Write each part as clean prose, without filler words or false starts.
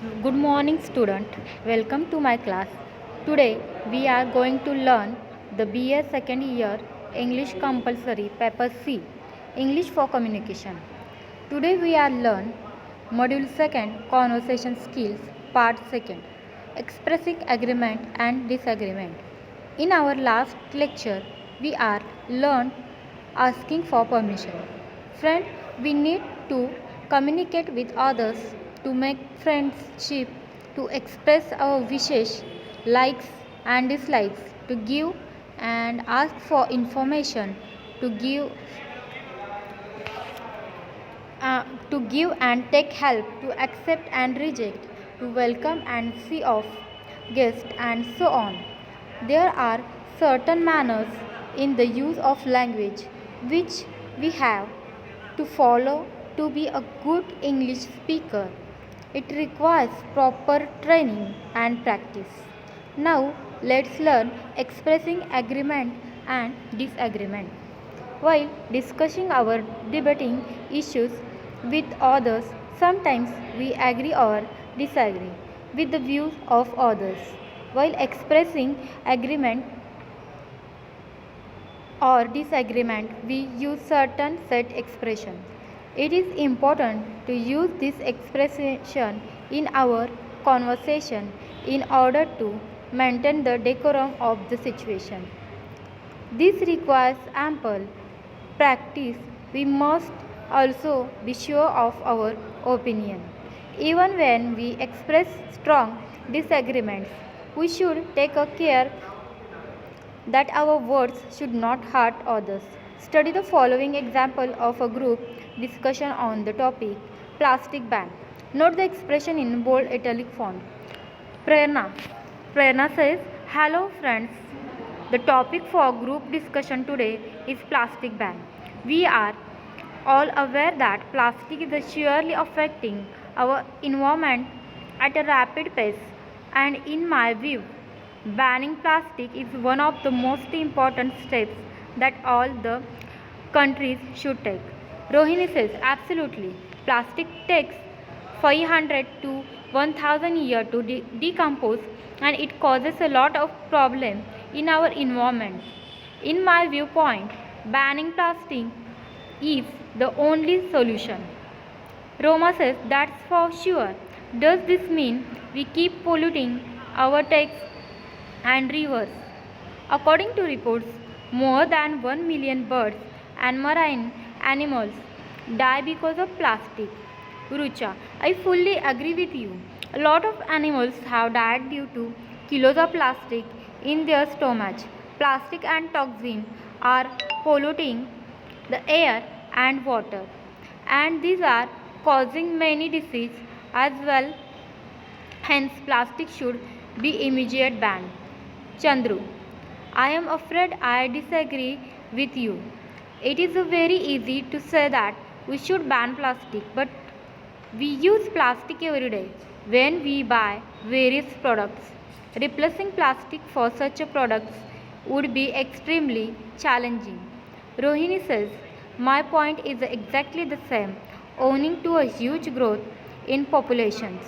Good morning, student. Welcome to my class. Today we are going to learn the BA second year English compulsory paper C, English for communication. Today we are learn module 2 conversation skills part 2, expressing agreement and disagreement. In our last lecture we are learned asking for permission. Friend, we need to communicate with others, to make friendship, to express our wishes, likes and dislikes, to give and ask for information, to give to give and take help, to accept and reject, to welcome and see off guests, and so on. There are certain manners in the use of language which we have to follow to be a good English speaker. It requires proper training and practice. Now, let's learn expressing agreement and disagreement. While discussing our debating issues with others, sometimes we agree or disagree with the views of others. While expressing agreement or disagreement, we use certain set expressions. It is important to use this expression in our conversation in order to maintain the decorum of the situation. This requires ample practice. We must also be sure of our opinion. Even when we express strong disagreements, we should take a care that our words should not hurt others. Study the following example of a group discussion on the topic plastic ban. Note the expression in bold italic font. Prerna. Prerna says, "Hello friends. The topic for group discussion today is plastic ban. We are all aware that plastic is surely affecting our environment at a rapid pace, and in my view, banning plastic is one of the most important steps that all the countries should take." Rohini says, absolutely. Plastic takes 500 to 1000 years to decompose, and it causes a lot of problem in our environment. In my viewpoint, banning plastic is the only solution. Roma says, that's for sure. Does this mean we keep polluting our lakes and rivers? According to reports, more than 1 million birds and marine animals die because of plastic. Rucha, I fully agree with you. A lot of animals have died due to kilos of plastic in their stomach. Plastic and toxins are polluting the air and water, and these are causing many diseases as well. Hence, plastic should be immediate banned. Chandru, I am afraid I disagree with you. It is very easy to say that we should ban plastic, but we use plastic every day when we buy various products. Replacing plastic for such a products would be extremely challenging. Rohini says, my point is exactly the same, owing to a huge growth in populations.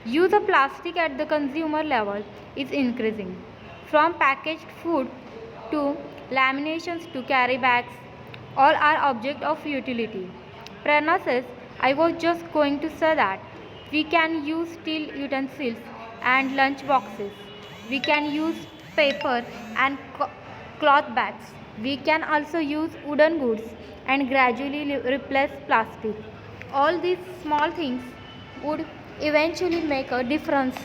Use of plastic at the consumer level is increasing. From packaged food to laminations to carry bags, all are object of utility. Prerna says, I was just going to say that we can use steel utensils and lunch boxes. We can use paper and cloth bags. We can also use wooden goods and gradually replace plastic. All these small things would eventually make a difference.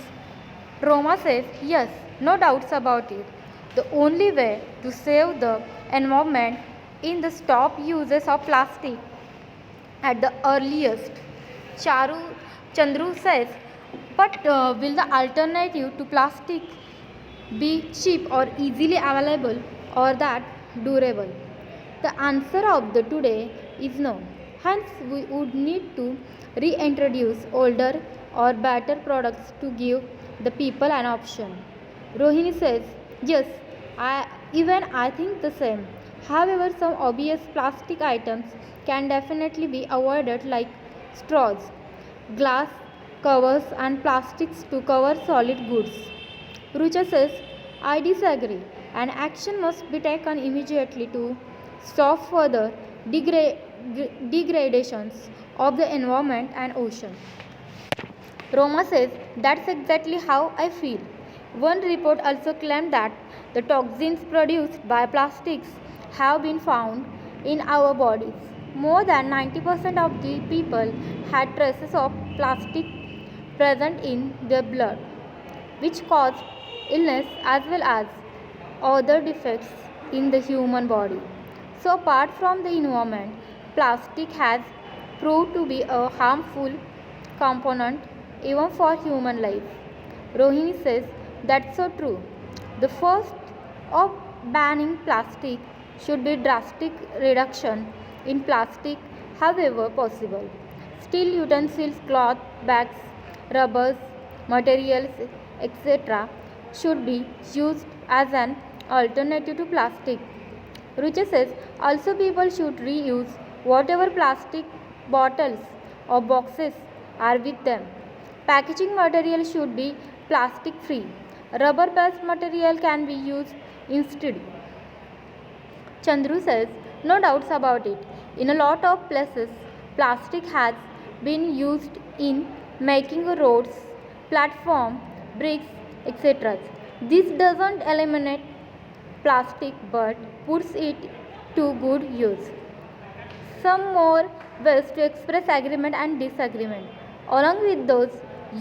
Roma says, yes, no doubts about it. The only way to save the environment in the stop uses of plastic at the earliest. Chandru says, but will the alternative to plastic be cheap or easily available or that durable? The answer of the today is no. Hence, we would need to reintroduce older or better products to give the people an option. Rohini says, yes, even I think the same. However, some obvious plastic items can definitely be avoided like straws, glass covers and plastics to cover solid goods. Rucha says, I disagree. An action must be taken immediately to stop further degradations of the environment and ocean. Roma says, that's exactly how I feel. One report also claimed that the toxins produced by plastics have been found in our bodies. More than 90% of the people had traces of plastic present in their blood, which caused illness as well as other defects in the human body. So, apart from the environment, plastic has proved to be a harmful component even for human life. Rohini says that's so true. The first of banning plastic should be drastic reduction in plastic however possible. Steel utensils, cloth, bags, rubbers, materials, etc. should be used as an alternative to plastic. Rucha says also people should reuse whatever plastic bottles or boxes are with them. Packaging material should be plastic free. Rubber based material can be used instead. Chandru says, no doubts about it. In a lot of places, plastic has been used in making roads, platform, bricks, etc. This doesn't eliminate plastic but puts it to good use. Some more ways to express agreement and disagreement, along with those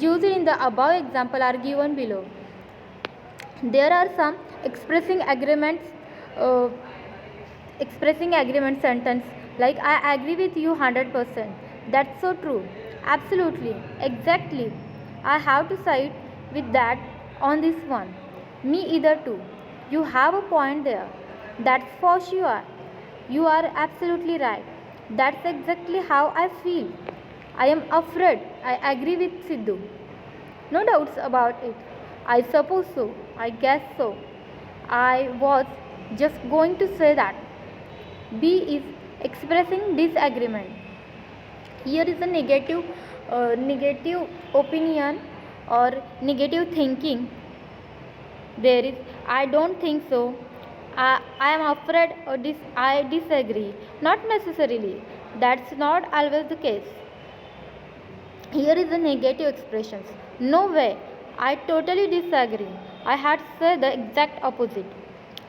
used in the above example, are given below. There are some uh, expressing agreement sentence like I agree with you 100%. That's so true. Absolutely. Exactly. I have to side with that on this one. Me either too. You have a point there. That's for sure. You are absolutely right. That's exactly how I feel. I am afraid. I agree with Sidhu. No doubts about it. I suppose so. I guess so. I was just going to say that. B is expressing disagreement. Here is a negative opinion or negative thinking. There is I don't think so. I am afraid or I disagree. Not necessarily. That's not always the case. Here is the negative expressions. No way. I totally disagree. I had said the exact opposite.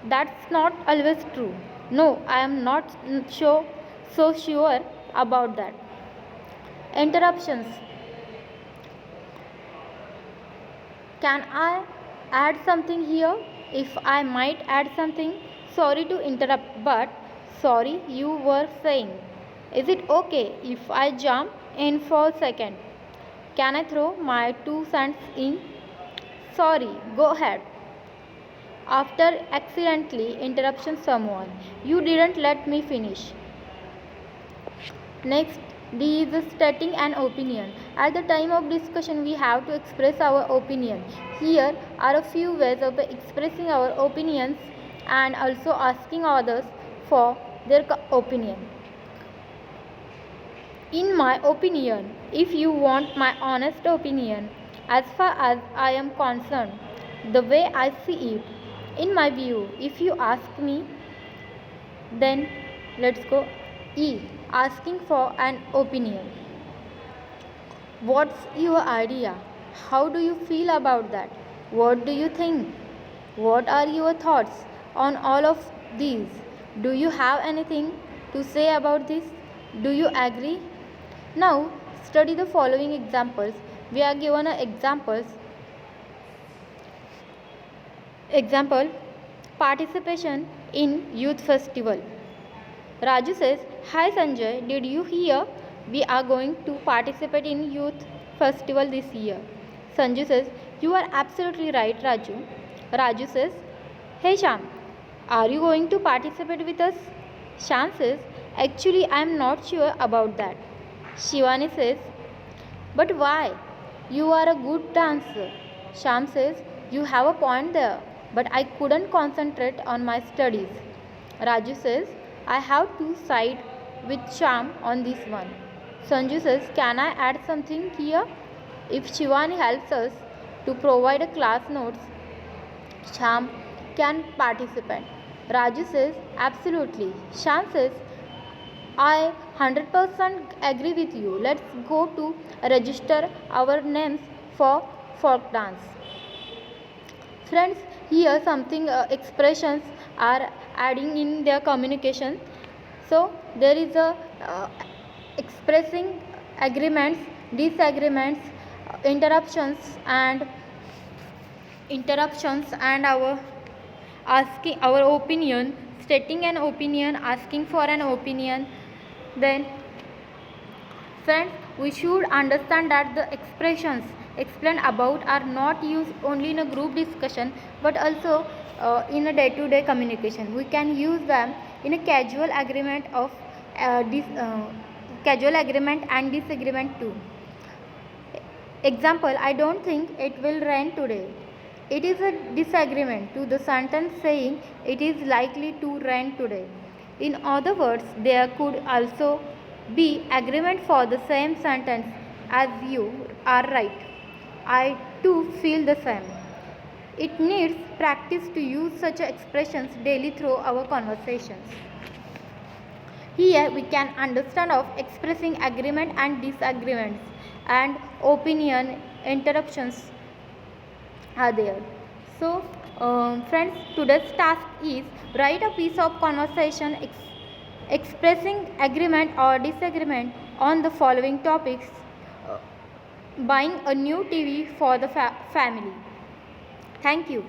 That's not always true. No, I am not so sure about that. Interruptions. Can I add something here? If I might add something, sorry to interrupt, but sorry you were saying. Is it okay if I jump in for a second? Can I throw my 2 cents in? Sorry, go ahead. After accidentally interrupting someone, you didn't let me finish. Next, D is stating an opinion. At the time of discussion, we have to express our opinion. Here are a few ways of expressing our opinions and also asking others for their opinion. In my opinion, if you want my honest opinion, as far as I am concerned, the way I see it, in my view, if you ask me, then let's go. E. Asking for an opinion. What's your idea? How do you feel about that? What do you think? What are your thoughts on all of these? Do you have anything to say about this? Do you agree? Now, study the following examples. We are given examples. Example, participation in youth festival. Raju says, hi Sanjay, did you hear? We are going to participate in youth festival this year. Sanju says, you are absolutely right Raju. Raju says, hey Sham, are you going to participate with us? Sham says, actually I am not sure about that. Shivani says, but why? You are a good dancer. Sham says, you have a point there, but I couldn't concentrate on my studies. Raju says, I have to side with Sham on this one. Sanju says, can I add something here? If Shivani helps us to provide a class notes, Sham can participate. Raju says, absolutely. Sham says, I 100% agree with you. Let's go to register our names for folk dance. Friends, here something expressions are adding in their communication. So there is a expressing agreements, disagreements, interruptions and our asking our opinion, stating an opinion, asking for an opinion. Then friends, we should understand that the expressions explained about are not used only in a group discussion but also in a day-to-day communication. We can use them in a casual agreement and disagreement too. Example, I don't think it will rain today. It is a disagreement to the sentence saying it is likely to rain today. In other words, there could also be agreement for the same sentence as you are right. I too feel the same. It needs practice to use such expressions daily through our conversations. Here we can understand of expressing agreement and disagreements and opinion interruptions are there. So friends, today's task is write a piece of conversation expressing agreement or disagreement on the following topics. Buying a new TV for the family. Thank you.